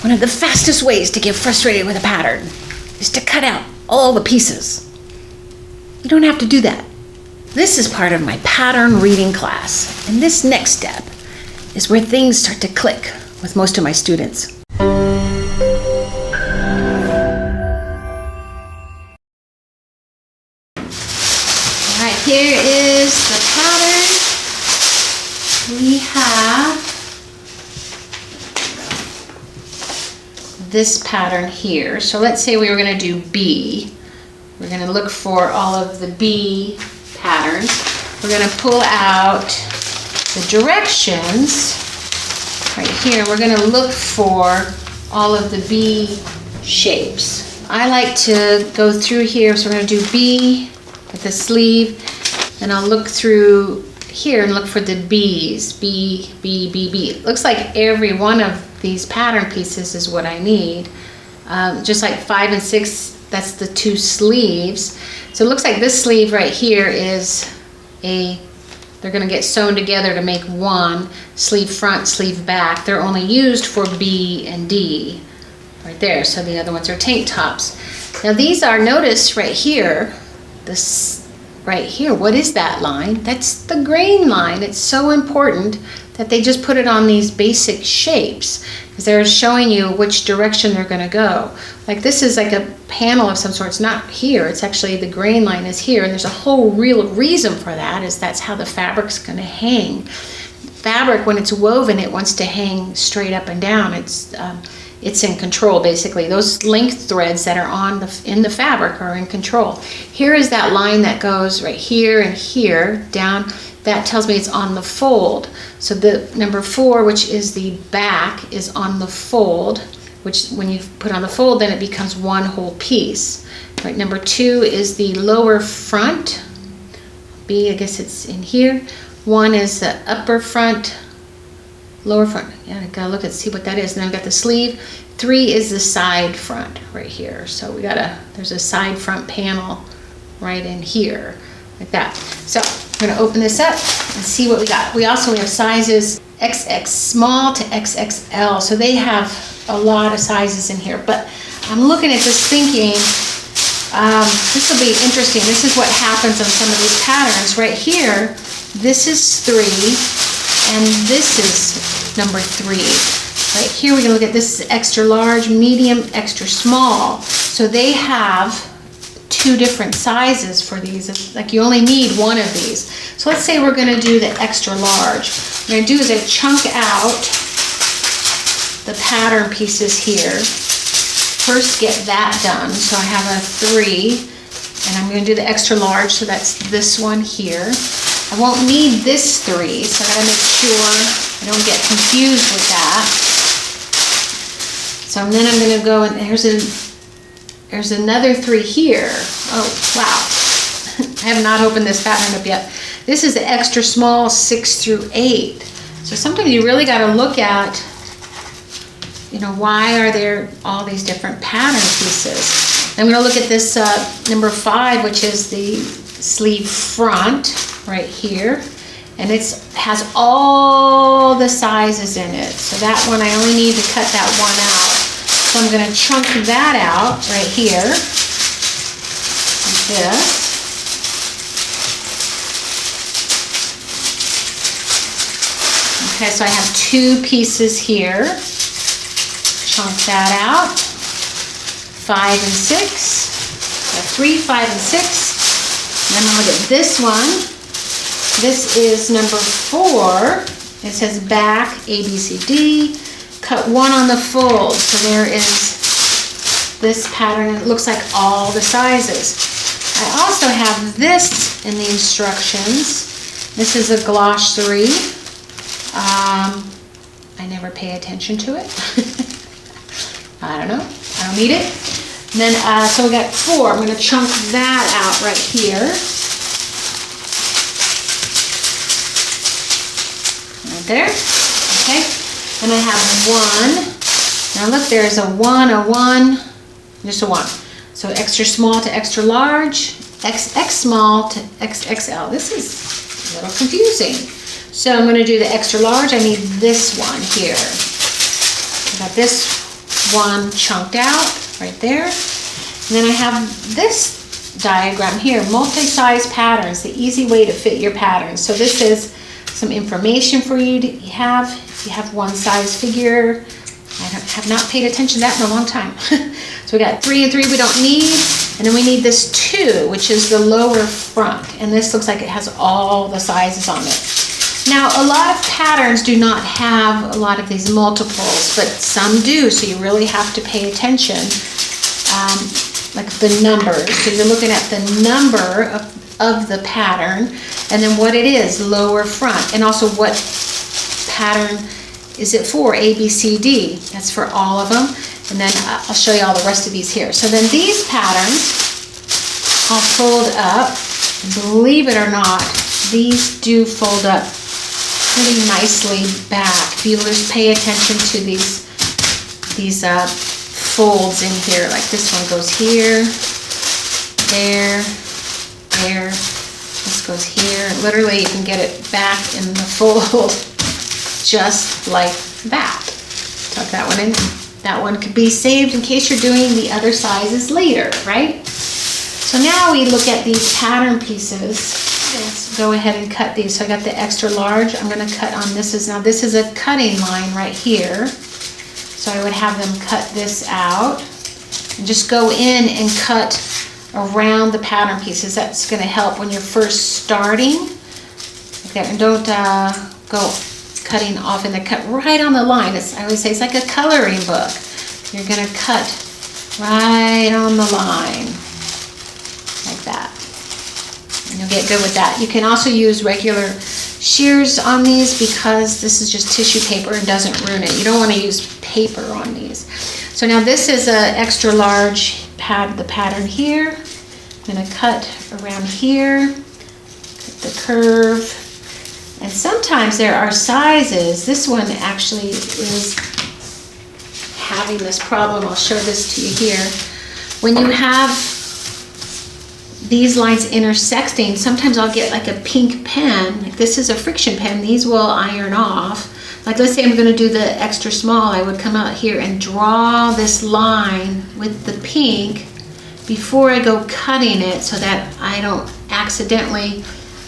One of the fastest ways to get frustrated with a pattern is to cut out all the pieces. You don't have to do that. This is part of my pattern reading class, and this next step is where things start to click with most of my students. All right, here is the pattern. We have this pattern here. So let's say we were going to do B. We're going to look for all of the B patterns. We're going to pull out the directions right here. We're going to look for all of the B shapes. I like to go through here, so we're going to do B with the sleeve, and I'll look through here and look for the B's. B, B, B, B. It looks like every one of these pattern pieces is what I need. Just like 5 and 6, that's the 2 sleeves. So it looks like this sleeve right here is they're gonna get sewn together to make one sleeve front, sleeve back. They're only used for B and D right there. So the other ones are tank tops. Now these are, notice right here, this right here, what is that line? That's the grain line. It's so important that they just put it on these basic shapes because they're showing you which direction they're going to go. Like this is like a panel of some sort. It's not here. It's actually the grain line is here, and there's a whole real reason for that. Is that's how the fabric's going to hang. Fabric, when it's woven, it wants to hang straight up and down. It's in control, basically. Those length threads that are in the fabric are in control. Here is that line that goes right here and here down. That tells me it's on the fold. So the number 4, which is the back, is on the fold, which when you put on the fold, then it becomes one whole piece. Right, number 2 is the lower front. B, I guess it's in here. 1 is the upper front. Lower front, yeah, I gotta look and see what that is. And then I've got the sleeve. 3 is the side front right here. So there's a side front panel right in here, like that. So I'm gonna open this up and see what we got. We also have sizes XX small to XXL. So they have a lot of sizes in here. But I'm looking at this thinking, this will be interesting. This is what happens on some of these patterns. Right here, this is 3. And this is number 3. Right here we can look at this is extra large, medium, extra small. So they have 2 different sizes for these. It's like you only need one of these. So let's say we're going to do the extra large. What I'm going to do is I chunk out the pattern pieces here. First get that done. So I have a 3, and I'm going to do the extra large. So that's this one here. I won't need this 3, so I gotta make sure I don't get confused with that. So then I'm gonna go and there's another 3 here. Oh, wow. I have not opened this pattern up yet. This is the extra small 6 through 8. So sometimes you really gotta look at, why are there all these different pattern pieces? I'm gonna look at this number 5, which is the sleeve front. Right here, and it has all the sizes in it. So that one, I only need to cut that one out. So I'm going to chunk that out right here, like this. Okay, so I have 2 pieces here. Chunk that out. 5 and 6. So 3, 5, and 6. And then I'll look at this one. This is number 4. It says back, A, B, C, D. Cut 1 on the fold. So there is this pattern. It looks like all the sizes. I also have this in the instructions. This is a glossary. I never pay attention to it. I don't know. I don't need it. And then, so we got 4. I'm going to chunk that out right here. There, okay, and I have 1. Now look, there's a 1, just a 1. So extra small to extra large, XX small to XXL. This is a little confusing. So I'm going to do the extra large. I need this one here. I got this one chunked out right there. And then I have this diagram here, multi-size patterns, the easy way to fit your patterns. So this is some information for you to have. If you have one size figure, I have not paid attention to that in a long time. So we got 3 and 3 we don't need, and then we need this 2, which is the lower front, and this looks like it has all the sizes on it. Now, a lot of patterns do not have a lot of these multiples, but some do, so you really have to pay attention, like the numbers. So you're looking at the number of the pattern, and then what it is, lower front, and also what pattern is it for, A, B, C, D. That's for all of them, and then I'll show you all the rest of these here. So then these patterns, I'll fold up, and believe it or not, these do fold up really nicely back. If you just pay attention to these folds in here, like this one goes here, there, this goes here. Literally, you can get it back in the fold just like that. Tuck that one in. That one could be saved in case you're doing the other sizes later, right? So now we look at these pattern pieces. Let's go ahead and cut these. So I got the extra large. I'm going to cut on this. Now this is a cutting line right here. So I would have them cut this out and just go in and cut around the pattern pieces. That's going to help when you're first starting. Like that. And don't go cutting off, and they cut right on the line. I always say it's like a coloring book. You're going to cut right on the line like that. And you'll get good with that. You can also use regular shears on these because this is just tissue paper and doesn't ruin it. You don't want to use paper on these. So now this is an extra large the pattern here. I'm going to cut around here, cut the curve. And sometimes there are sizes. This one actually is having this problem. I'll show this to you here. When you have these lines intersecting, sometimes I'll get like a pink pen. Like this is a friction pen. These will iron off. Like let's say I'm going to do the extra small. I would come out here and draw this line with the pink before I go cutting it so that I don't accidentally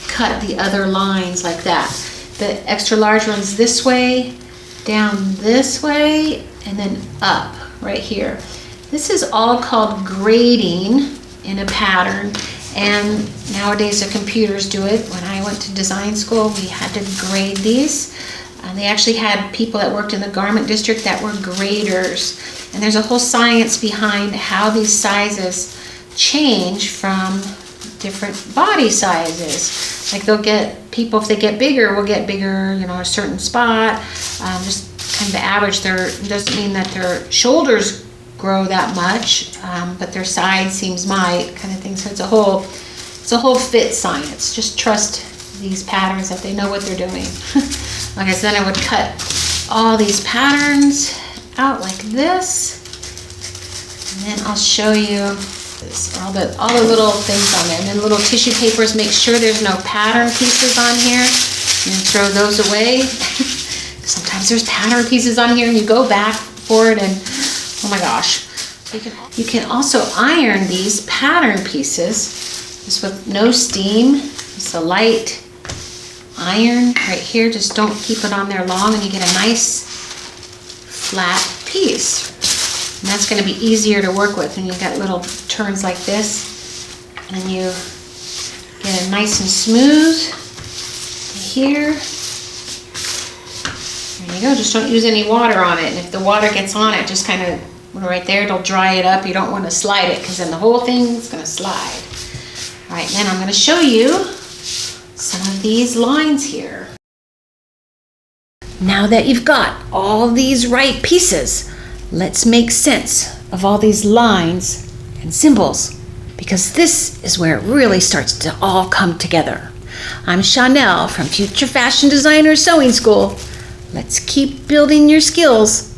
cut the other lines like that. The extra large runs this way, down this way, and then up right here. This is all called grading in a pattern, and nowadays the computers do it. When I went to design school, we had to grade these. They actually had people that worked in the garment district that were graders, and there's a whole science behind how these sizes change from different body sizes. Like they'll get, people if they get bigger will get bigger, you know, a certain spot, just kind of average. It doesn't mean that their shoulders grow that much, but their side seams might, kind of thing. So it's a whole fit science. Just trust these patterns that they know what they're doing. Like I said, I would cut all these patterns out like this, and then I'll show you this, all the little things on there, and then little tissue papers. Make sure there's no pattern pieces on here, and then throw those away. Sometimes there's pattern pieces on here, and you go back for it, and oh my gosh. You can also iron these pattern pieces just with no steam. Just a light iron right here. Just don't keep it on there long, and you get a nice flat piece. And that's going to be easier to work with when you got little turns like this, and you get it nice and smooth here. There you go. Just don't use any water on it, and if the water gets on it, just kind of right there, it'll dry it up. You don't want to slide it because then the whole thing's going to slide. All right, then I'm going to show you some of these lines here. Now that you've got all these right pieces, let's make sense of all these lines and symbols, because this is where it really starts to all come together. I'm Chanel from Future Fashion Designer Sewing School. Let's keep building your skills.